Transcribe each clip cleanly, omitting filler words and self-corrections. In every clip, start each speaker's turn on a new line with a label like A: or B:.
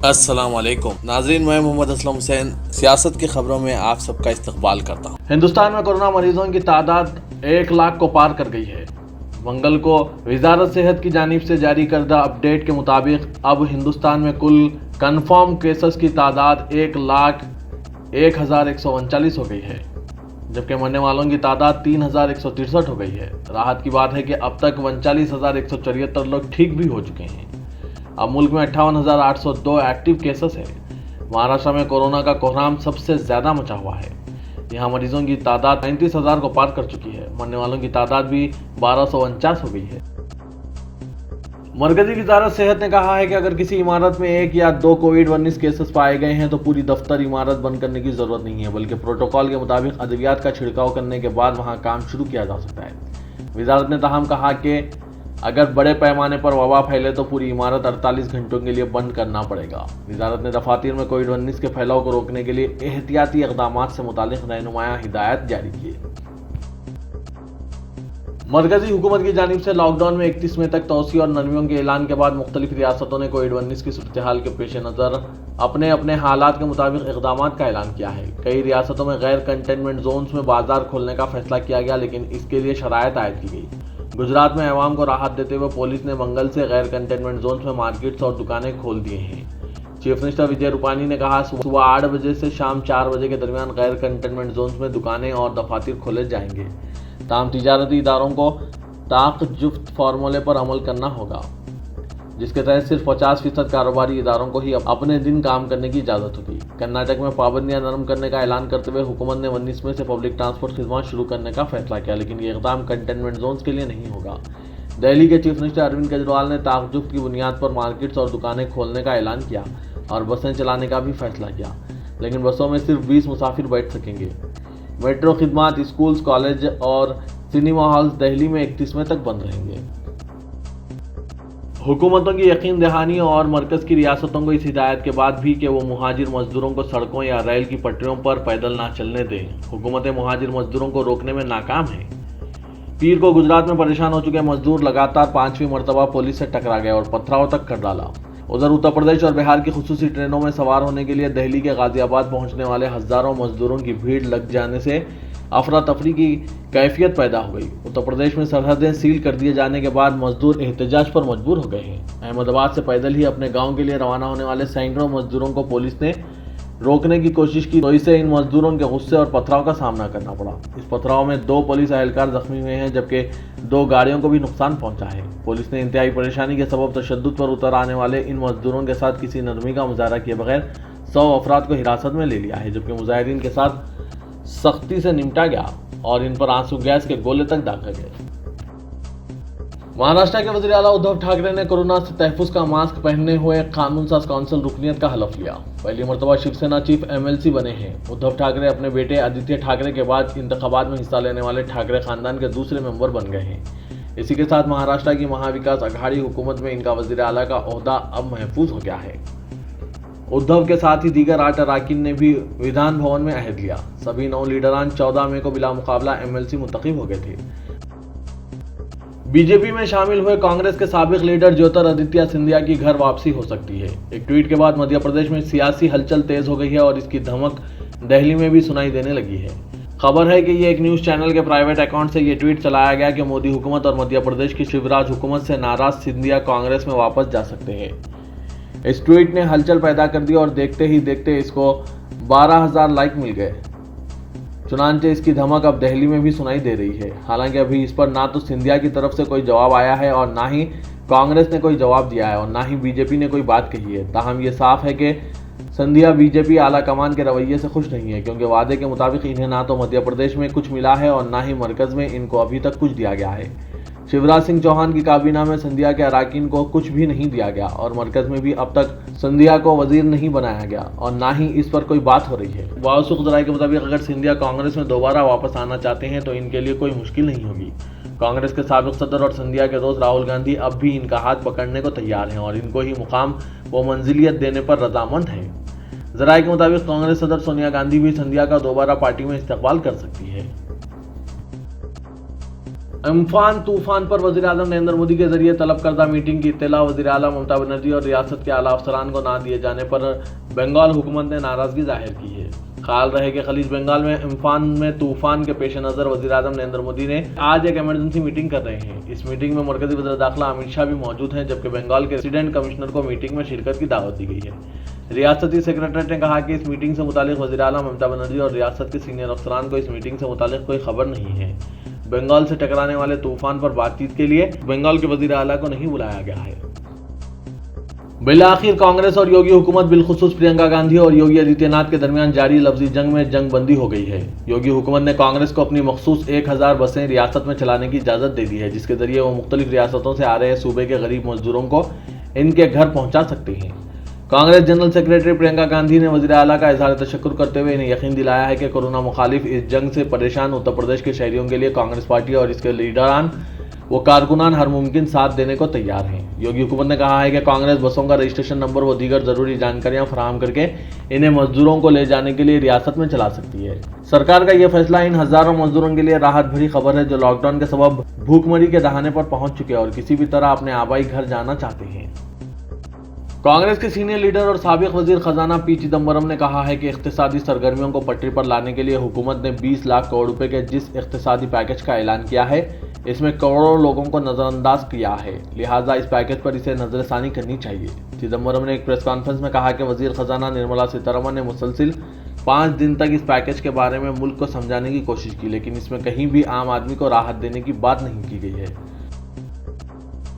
A: السلام علیکم ناظرین، میں محمد اسلم حسین سیاست کی خبروں میں آپ سب کا استقبال کرتا ہوں۔
B: ہندوستان میں کورونا مریضوں کی تعداد 1 لاکھ کو پار کر گئی ہے۔ منگل کو وزارت صحت کی جانب سے جاری کردہ اپڈیٹ کے مطابق اب ہندوستان میں کل کنفرم کیسز کی تعداد 1,01,139 ہو گئی ہے، جبکہ مرنے والوں کی تعداد 3,163 ہو گئی ہے۔ راحت کی بات ہے کہ اب تک 39,174 لوگ ٹھیک بھی ہو چکے ہیں۔ اب ملک میں 58,802 ایکٹیو کیسز ہیں۔ مہاراشٹر میں کورونا کا کوہرام سب سے زیادہ مچا ہوا ہے۔ یہاں مریضوں کی تعداد 35,000 کو پار کر چکی ہے۔ مرنے والوں کی تعداد بھی 1,249 ہو گئی ہے۔ مرکزی وزارت صحت نے کہا ہے کہ اگر کسی عمارت میں 1 یا 2 کووڈ-19 کیسز پائے گئے ہیں تو پوری دفتر عمارت بند کرنے کی ضرورت نہیں ہے، بلکہ پروٹوکول کے مطابق ادویات کا چھڑکاؤ کرنے کے بعد وہاں کام شروع کیا جا سکتا ہے۔ وزارت نے تاہم کہا کہ اگر بڑے پیمانے پر وبا پھیلے تو پوری عمارت 48 گھنٹوں کے لیے بند کرنا پڑے گا۔ وزارت نے دفاتر میں کووڈ-19 کے پھیلاؤ کو روکنے کے لیے احتیاطی اقدامات سے متعلق رہنمایاں ہدایات جاری کی ہے۔ مرکزی حکومت کی جانب سے لاک ڈاؤن میں 31 مئی تک توسیع اور نرمیوں کے اعلان کے بعد مختلف ریاستوں نے کووڈ-19 کی صورتحال کے پیش نظر اپنے حالات کے مطابق اقدامات کا اعلان کیا ہے۔ کئی ریاستوں میں غیر کنٹینمنٹ زونز میں بازار کھولنے کا فیصلہ کیا گیا، لیکن اس کے لیے شرائط عائد کی گئی۔ گجرات میں عوام کو راحت دیتے ہوئے پولیس نے منگل سے غیر کنٹینمنٹ زونز میں مارکیٹس اور دکانیں کھول دیے ہیں۔ چیف منسٹر وجے روپانی نے کہا صبح 8 بجے سے شام 4 بجے کے درمیان غیر کنٹینمنٹ زونز میں دکانیں اور دفاتر کھولے جائیں گے۔ تاہم تجارتی اداروں کو طاق جفت فارمولے پر عمل کرنا ہوگا، جس کے تحت صرف 50% کاروباری اداروں کو ہی اپنے دن کام کرنے کی اجازت ہوگی۔ کرناٹک میں پابندیاں نرم کرنے کا اعلان کرتے ہوئے حکومت نے 19 مئی سے پبلک ٹرانسپورٹ خدمات شروع کرنے کا فیصلہ کیا، لیکن یہ اقدام کنٹینمنٹ زونز کے لیے نہیں ہوگا۔ دہلی کے چیف منسٹر اروند کیجریوال نے طاق جفت کی بنیاد پر مارکیٹس اور دکانیں کھولنے کا اعلان کیا اور بسیں چلانے کا بھی فیصلہ کیا، لیکن بسوں میں صرف 20 مسافر بیٹھ سکیں گے۔ میٹرو خدمات، اسکولز، کالج اور سنیما ہالز دہلی میں 31 مئی تک بند رہیں گے۔ حکومتوں کی یقین دہانی اور مرکز کی ریاستوں کو اس ہدایت کے بعد بھی کہ وہ مہاجر مزدوروں کو سڑکوں یا ریل کی پٹریوں پر پیدل نہ چلنے دیں، حکومتیں مہاجر مزدوروں کو روکنے میں ناکام ہیں۔ پیر کو گجرات میں پریشان ہو چکے مزدور لگاتار 5ویں مرتبہ پولیس سے ٹکرا گئے اور پتھراؤ تک کر ڈالا۔ ادھر اتر پردیش اور بہار کی خصوصی ٹرینوں میں سوار ہونے کے لیے دہلی کے غازی آباد پہنچنے والے ہزاروں مزدوروں کی بھیڑ لگ جانے سے افراتفری کی کیفیت پیدا ہو گئی۔ اتر پردیش میں سرحدیں سیل کر دیے جانے کے بعد مزدور احتجاج پر مجبور ہو گئے ہیں۔ احمد آباد سے پیدل ہی اپنے گاؤں کے لیے روانہ ہونے والے سینکڑوں مزدوروں کو پولیس نے روکنے کی کوشش کی تو اسے ان مزدوروں کے غصے اور پتھراؤ کا سامنا کرنا پڑا۔ اس پتھراؤ میں 2 پولیس اہلکار زخمی ہوئے ہیں، جبکہ 2 گاڑیوں کو بھی نقصان پہنچا ہے۔ پولیس نے انتہائی پریشانی کے سبب تشدد پر اتر آنے والے ان مزدوروں کے ساتھ کسی نرمی کا مظاہرہ کیے بغیر 100 افراد کو حراست میں لے لیا ہے، جبکہ مظاہرین کے ساتھ سختی سے نمٹا گیا اور ان پر آنسو گیس کے گولے تک داغے گئے۔ مہاراشٹر کے وزیر اعلیٰ ادھو ٹھاکرے نے کورونا سے تحفظ کا ماسک پہننے ہوئے قانون ساز کونسل رکنیت کا حلف لیا۔ پہلی مرتبہ شیو سینا چیف MLC بنے ہیں۔ ادھو ٹھاکرے اپنے بیٹے آدتیہ ٹھاکرے کے بعد انتخابات میں حصہ لینے والے ٹھاکرے خاندان کے دوسرے ممبر بن گئے ہیں۔ اسی کے ساتھ مہاراشٹر کی مہا وکاس اگھاڑی حکومت میں ان کا وزیر اعلیٰ کا عہدہ اب محفوظ ہو گیا ہے۔ ادھو کے ساتھ ہی دیگر 8 اراکین نے بھی ودھان بھون میں عہد لیا۔ سبھی 9 لیڈران 14 مئی کو بلا مقابلہ MLC منتخب ہو گئے تھے۔ بی جے پی میں شامل ہوئے کانگریس کے سابق لیڈر جیوترادتیہ سندھیا کی گھر واپسی ہو سکتی ہے۔ ایک ٹویٹ کے بعد مدھیہ پردیش میں سیاسی ہلچل تیز ہو گئی ہے اور اس کی دھمک دہلی میں بھی سنائی دینے لگی ہے۔ خبر ہے کہ یہ ایک نیوز چینل کے پرائیویٹ اکاؤنٹ سے یہ ٹویٹ چلایا گیا کہ مودی حکومت اور مدھیہ پردیش کی شیوراج حکومت سے ناراض سندھیا کانگریس میں واپس جا سکتے ہیں۔ اس ٹویٹ نے ہلچل پیدا کر دی اور دیکھتے ہی دیکھتے اس کو 12,000 لائک مل گئے۔ چنانچہ اس کی دھمک اب دہلی میں بھی سنائی دے رہی ہے۔ حالانکہ ابھی اس پر نہ تو سندھیا کی طرف سے کوئی جواب آیا ہے اور نہ ہی کانگریس نے کوئی جواب دیا ہے اور نہ ہی بی جے پی نے کوئی بات کہی ہے۔ تاہم یہ صاف ہے کہ سندھیا بی جے پی اعلیٰ کمان کے رویے سے خوش نہیں ہے، کیونکہ وعدے کے مطابق انہیں نہ تو مدھیہ پردیش میں کچھ ملا ہے اور نہ ہی مرکز میں ان کو ابھی تک کچھ دیا گیا ہے۔ شیوراج سنگھ چوہان کی کابینہ میں سندھیا کے اراکین کو کچھ بھی نہیں دیا گیا اور مرکز میں بھی اب تک سندھیا کو وزیر نہیں بنایا گیا اور نہ ہی اس پر کوئی بات ہو رہی ہے۔ واؤسوق ذرائع کے مطابق اگر سندھیا کانگریس میں دوبارہ واپس آنا چاہتے ہیں تو ان کے لیے کوئی مشکل نہیں ہوگی۔ کانگریس کے سابق صدر اور سندھیا کے دوست راہل گاندھی اب بھی ان کا ہاتھ پکڑنے کو تیار ہیں اور ان کو ہی مقام و منزلیت دینے پر رضامند ہیں۔ ذرائع کے مطابق کانگریس صدر سونیا گاندھی بھی سندھیا کا دوبارہ پارٹی میں استقبال کر سکتی ہے۔ अम्फान तूफान पर वज़ीर आज़म नरेंद्र मोदी के जरिए तलब करदा मीटिंग की इत्तला वज़ीर आला ममता बनर्जी और रियासत के आला अफसरान को ना दिए जाने पर बंगाल हुकूमत ने नाराजगी जाहिर की है। ख्याल रहे कि खलीज बंगाल में अम्फान में तूफान के पेश नज़र वज़ीर आज़म नरेंद्र मोदी ने आज एक इमरजेंसी मीटिंग कर रहे हैं। इस मीटिंग में मरकज़ी वज़ीर दाखिला अमित शाह भी मौजूद हैं, जबकि बंगाल के रेसिडेंट कमिश्नर को मीटिंग में शिरकत की दावत दी गई है। रियासती सेक्रेटरीट ने कहा कि इस मीटिंग से मुतालिक वज़ीर आला ममता बनर्जी और रियासत के सीनियर अफसरान को इस मीटिंग से मुतालिक कोई खबर नहीं है। बंगाल से टकराने वाले तूफान पर बातचीत के लिए बंगाल के वज़ीर आला को नहीं बुलाया गया है। बिलाखिर कांग्रेस और योगी हुकूमत बिलखुसूस प्रियंका गांधी और योगी आदित्यनाथ के दरमियान जारी लफ्जी जंग में जंग बंदी हो गई है। योगी हुकूमत ने कांग्रेस को अपनी मखसूस 1000 बसें रियासत में चलाने की इजाज़त दे दी है, जिसके जरिए वो मुख्तलिफ रियासतों से आ रहे सूबे के गरीब मजदूरों को इनके घर पहुंचा सकते हैं। कांग्रेस जनरल सेक्रेटरी प्रियंका गांधी ने वज़ीर आला का इज़हार तशक्कुर करते हुए इन्हें यकीन दिलाया है कि कोरोना मुखालिफ इस जंग से परेशान उत्तर प्रदेश के शहरियों के लिए कांग्रेस पार्टी और इसके लीडरान वो कारकुनान हर मुमकिन साथ देने को तैयार हैं। योगी हुकूमत ने कहा है कि कांग्रेस बसों का रजिस्ट्रेशन नंबर व दीगर जरूरी जानकारियां फराहम करके इन्हें मजदूरों को ले जाने के लिए रियासत में चला सकती है। सरकार का यह फैसला इन हजारों मजदूरों के लिए राहत भरी खबर है जो लॉकडाउन के सबब भूखमरी के दहाने पर पहुंच चुके हैं और किसी भी तरह अपने आबाई घर जाना चाहते हैं। कांग्रेस के सीनियर लीडर और साबिक वजीर खजाना पी चिदम्बरम ने कहा है कि इख्तिसादी सरगर्मियों को पटरी पर लाने के लिए हुकूमत ने 20 लाख करोड़ रुपए के जिस इख्तिसादी पैकेज का ऐलान किया है, इसमें करोड़ों लोगों को नजरअंदाज किया है, लिहाजा इस पैकेज पर इसे नजरसानी करनी चाहिए। चिदम्बरम ने एक प्रेस कॉन्फ्रेंस में कहा कि वजीर खजाना निर्मला सीतारमण ने मुसलसिल 5 दिन तक इस पैकेज के बारे में मुल्क को समझाने की कोशिश की, लेकिन इसमें कहीं भी आम आदमी को राहत देने की बात नहीं की गई है।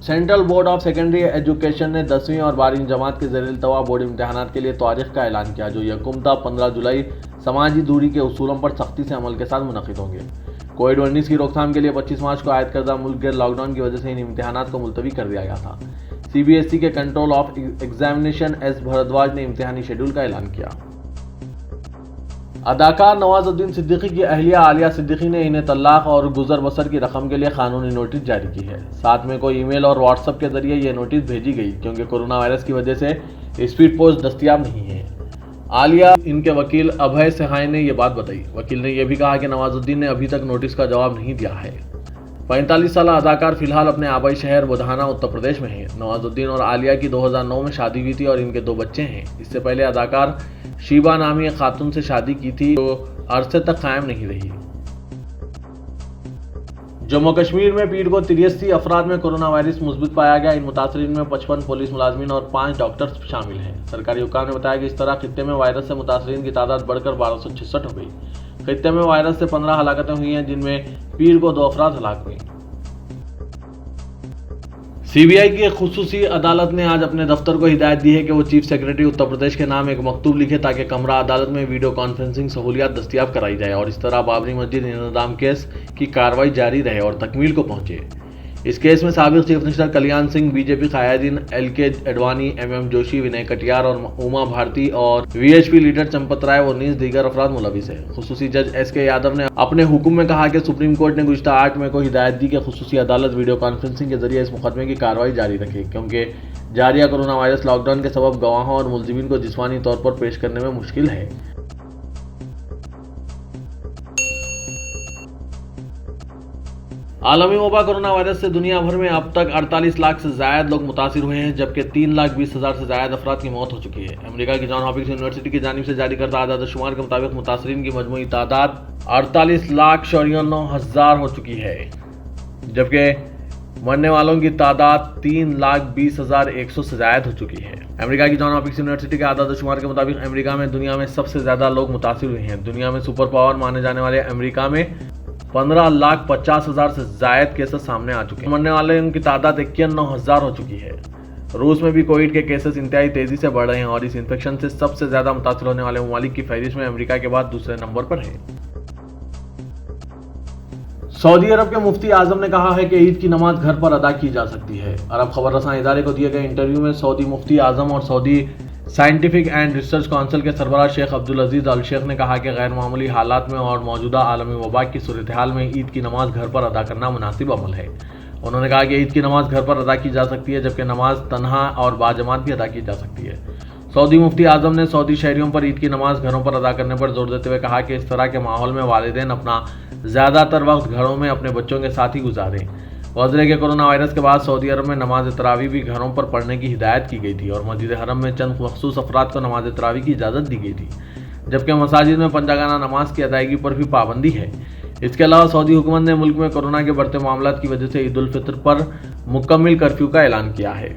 B: Central board of secondary education ने 10वीं और 12वीं जमात के ज़ेर इल्तवा बोर्ड इम्तहानात के लिए तारीख का ऐलान किया, जो यकम था 15 जुलाई समाजी दूरी के उसूलों पर सख्ती से अमल के साथ मुनक़िद होंगे। कोविड-19 की रोकथाम के लिए 25 मार्च को आयद करदा मुल्क गिर लॉकडाउन की वजह से इन इम्तहानात को मुलतवी कर दिया गया था। CBSE के control of examination S Bharadwaj ने इम्तहानी शेड्यूल का ऐलान किया। अदाकार नवाजुद्दीन सिद्दीकी की अहलिया आलिया सिद्दीकी ने इन्हें तलाक और गुजर बसर की रकम के लिए कानूनी नोटिस जारी की है। साथ में कोई ईमेल और व्हाट्सएप के जरिए यह नोटिस भेजी गई, क्योंकि कोरोना वायरस की वजह से स्पीड पोस्ट दस्तयाब नहीं है। आलिया इनके वकील अभय सहाय ने यह बात बताई। वकील ने यह भी कहा कि नवाजुद्दीन ने अभी तक नोटिस का जवाब नहीं दिया है। 45 साल अदाकार फिलहाल अपने आबाई शहर बुधाना उत्तर प्रदेश में है। नवाजुद्दीन और आलिया की 2009 में शादी हुई थी और इनके 2 बच्चे हैं। इससे पहले अदाकार शीबा नामी एक खातून से शादी की थी, जो अरसे तक कायम नहीं रही। जम्मू कश्मीर में पीर को 83 अफराद में कोरोना वायरस मुस्बित पाया गया। इन मुतासरीन में 55 पुलिस मुलाजमीन और 5 डॉक्टर्स शामिल हैं। सरकारी हुक्काम ने बताया कि इस तरह खित्ते में वायरस से मुतासरीन की तादाद बढ़कर 1266 हो गई। खित्ते में वायरस से 15 हलाकतें हुई हैं, जिनमें पीर को 2 अफराद हलाक हुई। CBI की एक खुसूसी अदालत ने आज अपने दफ्तर को हिदायत दी है कि वो चीफ सेक्रेटरी उत्तर प्रदेश के नाम एक मकतूब लिखे, ताकि कमरा अदालत में वीडियो कॉन्फ्रेंसिंग सहूलियात दस्तियाब कराई जाए और इस तरह बाबरी मस्जिद इंतजाम केस की कार्रवाई जारी रहे और तकमील को पहुंचे। इस केस में साबिक chief minister Kalyan Singh, BJP कायदीन LK अडवाणी, MM जोशी, विनय कटियार और उमा भारती और VHP लीडर चंपत राय और 19 दीगर अफराद मुलविस है। खुसूसी जज SK यादव ने अपने हुक्म में कहा कि सुप्रीम कोर्ट ने गुज़िश्ता 8 मई को हिदायत दी कि खुसूसी अदालत वीडियो कॉन्फ्रेंसिंग के जरिए इस मुकदमे की कार्रवाई जारी रखे, क्योंकि जारिया कोरोना वायरस लॉकडाउन के सबब गवाहों और मुलजिमीन को जिस्मानी तौर पर पेश करने में मुश्किल है। आलमी वबा कोरोना वायरस से दुनिया भर में अब तक 48 लाख से ज़ायद लोग मुतासिर हुए हैं, जबकि 3,20,000 से ज़ायद अफराद की मौत हो चुकी है। अमेरिका की जॉन हॉपकिंस यूनिवर्सिटी की जानिब से जारी करदा आदाद शुमार के मुताबिक मुतासरीन की मजमूई तादाद 48,94,000 हो चुकी है, जबकि मरने वालों की तादाद 3,20,100 से ज़ायद हो चुकी है। अमेरिका की जॉन हॉपकिंस यूनिवर्सिटी के आदाद शुमार के मुताबिक अमेरिका में दुनिया में सबसे ज़्यादा लोग मुतासिर हुए हैं। दुनिया में सुपर पावर माने जाने वाले अमेरिका में 15,50,000 से ज़ायद केसेस सामने आ चुके हैं। मरने वाले उनकी तादाद 91,000 हो चुकी है। रूस में भी कोविड के केसेस इंतहाई तेजी से बढ़ रहे हैं और इस इन्फेक्शन से सबसे ज्यादा मुतासिर होने वाले ममालिक की फहरिस्त में अमेरिका के बाद दूसरे नंबर पर है। सऊदी अरब के मुफ्ती आजम ने कहा है कि ईद की नमाज घर पर अदा की जा सकती है। अरब खबर रसां इदारे को दिए गए इंटरव्यू में सऊदी मुफ्ती आजम और Saudi scientific and research council के सरबराह शेख अब्दुल अजीज अल शेख ने कहा कि गैर मामूली हालात में और मौजूदा आलमी वबा की सूरत हाल में ईद की नमाज घर पर अदा करना मुनासिब अमल है। उन्होंने कहा कि ईद की नमाज घर पर अदा की जा सकती है, जबकि नमाज तन्हा और बाजमात भी अदा की जा सकती है। सऊदी मुफ्ती आजम ने सऊदी शहरियों पर ईद की नमाज घरों पर अदा करने पर जोर देते हुए कहा कि इस तरह के माहौल में वालिदैन अपना ज़्यादा तर वक्त घरों में अपने बच्चों के साथ ही गुजारें। वज़रे के कोरोना वायरस के बाद सऊदी अरब में नमाज तरावी भी घरों पर पढ़ने की हिदायत की गई थी और मस्जिद हरम में चंद मखसूस अफराद को नमाज तरावी की इजाज़त दी गई थी, जबकि मसाजिद में पंजागाना नमाज की अदायगी पर भी पाबंदी है। इसके अलावा सऊदी हुकूमत ने मुल्क में कोरोना के बढ़ते मामलात की वजह से ईद उल फितर पर मुकम्मल कर्फ्यू का ऐलान किया है।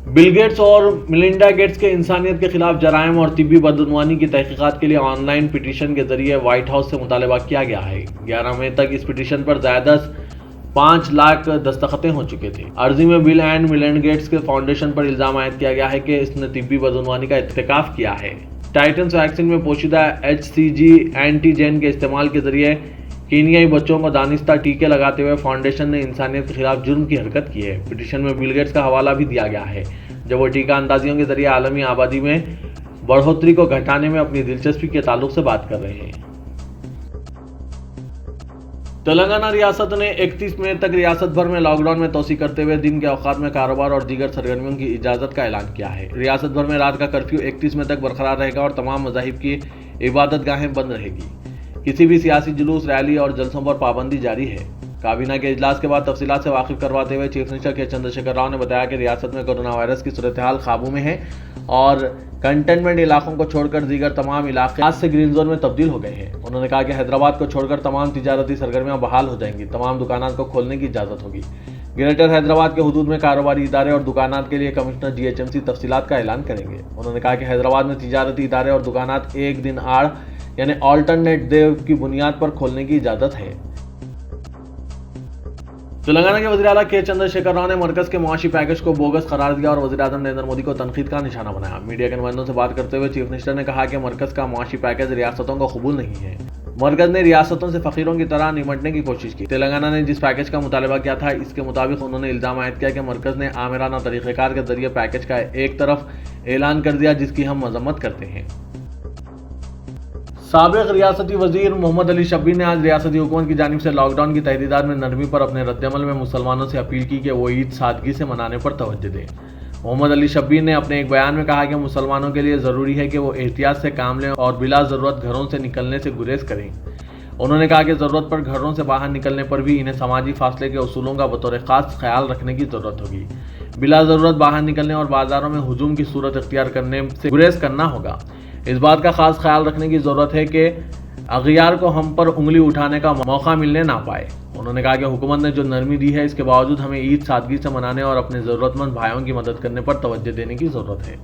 B: बिल गेट्स और मिलिंडा गेट्स के इंसानियत के खिलाफ जराइम और तिब्बी बदउनवानी की तहकीकात के लिए ऑनलाइन पिटीशन के जरिए व्हाइट हाउस से मुतालबा किया गया है। 11 मई तक इस पिटीशन पर ज़्यादा 5 लाख दस्तखतें हो चुके थे। अर्जी में बिल एंड मिलिंडा गेट्स के फाउंडेशन पर इल्ज़ाम आयद किया गया है कि इसने तिब्बी बदउनवानी का इर्तिकाफ किया है। टाइटन्स वैक्सीन में पोशीदा HCG एंटीजेन के इस्तेमाल के जरिए कीनियाई बच्चों को दानिस्ता टीके लगाते हुए फाउंडेशन ने इंसानियत के खिलाफ जुर्म की हरकत की है। पिटीशन में बिल गेट्स का हवाला भी दिया गया है, जब वो टीका अंदाजियों के जरिए आलमी आबादी में बढ़ोतरी को घटाने में अपनी दिलचस्पी के ताल्लुक से बात कर रहे हैं। तेलंगाना रियासत ने 31 मई तक रियासत भर में लॉकडाउन में तोसी करते हुए दिन के औकात में कारोबार और दीगर सरगर्मियों की इजाज़त का ऐलान किया है। रियासत भर में रात का कर्फ्यू 31 मई तक बरकरार रहेगा और तमाम मज़ाहिब की इबादत गाहें बंद रहेगी। किसी भी सियासी जुलूस, रैली और जलसों पर पाबंदी जारी है। काबीना के इजलास के बाद तफसीलात से वाकिफ करवाते हुए चीफ मिनिस्टर के चंद्रशेखर राव ने बताया कि रियासत में कोरोना वायरस की सूरत हाल काबू में है और कंटेनमेंट इलाकों को छोड़कर दीगर तमाम इलाके आज से ग्रीन जोन में तब्दील हो गए हैं। उन्होंने कहा कि हैदराबाद को छोड़कर तमाम तिजारती सरगर्मियां बहाल हो जाएंगी, तमाम दुकानात को खोलने की इजाज़त होगी। ग्रेटर हैदराबाद के हुदूद में कारोबारी इदारे और दुकानात के लिए कमिश्नर GHMC तफसीलात का ऐलान करेंगे। उन्होंने कहा कि हैदराबाद में तिजारती इदारे और दुकानात एक दिन आड़ यानी ऑल्टरनेट डे की बुनियाद पर खोलने की इजाज़त है। तेलंगाना के वज़ीर आला के चंद्रशेखर राव ने मरकज के मुआशी पैकेज को बोगस करार दिया और वज़ीर आज़म नरेंद्र मोदी को तनकीद का निशाना बनाया। मीडिया के नुमाइंदों से बात करते हुए चीफ मिनिस्टर ने कहा कि मरकज का मुआशी पैकेज रियासतों को कबूल नहीं है। मरकज ने रियासतों से फकीरों की तरह निपटने की कोशिश की। तेलंगाना ने जिस पैकेज का मुतालबा किया था, इसके मुताबिक उन्होंने इल्ज़ाम आयद किया कि मरकज ने आमिराना तरीक़ेकार के जरिए पैकेज का एक तरफ ऐलान कर दिया, जिसकी हम मजम्मत करते हैं। साबिक रियासती वजीर मोहम्मद अली शब्बीर ने आज रियासती हुकूमत की जानिब से लॉकडाउन की तहदीदात में नरमी पर अपने रद्दअमल में मुसलमानों से अपील की कि वो ईद सादगी से मनाने पर तवज्जो दें। मोहम्मद अली शब्बीर ने अपने एक बयान में कहा कि मुसलमानों के लिए ज़रूरी है कि वो एहतियात से काम लें और बिला ज़रूरत घरों से निकलने से गुरेज करें। उन्होंने कहा कि ज़रूरत पर घरों से बाहर निकलने पर भी इन्हें समाजी फासले के उसूलों का बतौर ख़ास ख्याल रखने की ज़रूरत होगी। बिला ज़रूरत बाहर निकलने और बाज़ारों में हुजूम की सूरत इख्तियार करने से गुरेज करना होगा। इस बात का खास ख्याल रखने की ज़रूरत है कि अगियार को हम पर उंगली उठाने का मौका मिलने ना पाए। उन्होंने कहा कि हुकूमत ने जो नरमी दी है, इसके बावजूद हमें ईद सादगी से मनाने और अपने ज़रूरतमंद भाइयों की मदद करने पर तवज्जो देने की ज़रूरत है।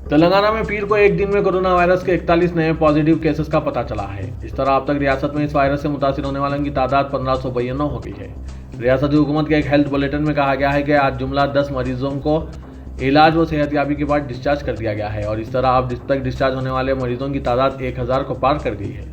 B: तेलंगाना में पीर को एक दिन में कोरोना वायरस के 41 नए पॉजिटिव केसेस का पता चला है। इस तरह अब तक रियासत में इस वायरस से मुतासिर होने वालों की तादाद 1592 हो गई है। रियासती हुकूमत के एक हेल्थ बुलेटिन में कहा गया है कि आज जुमला 10 मरीजों को इलाज व सेहतयाबी के बाद डिस्चार्ज कर दिया गया है और इस तरह अब तक डिस्चार्ज होने वाले मरीजों की तादाद 1000 को पार कर गई है।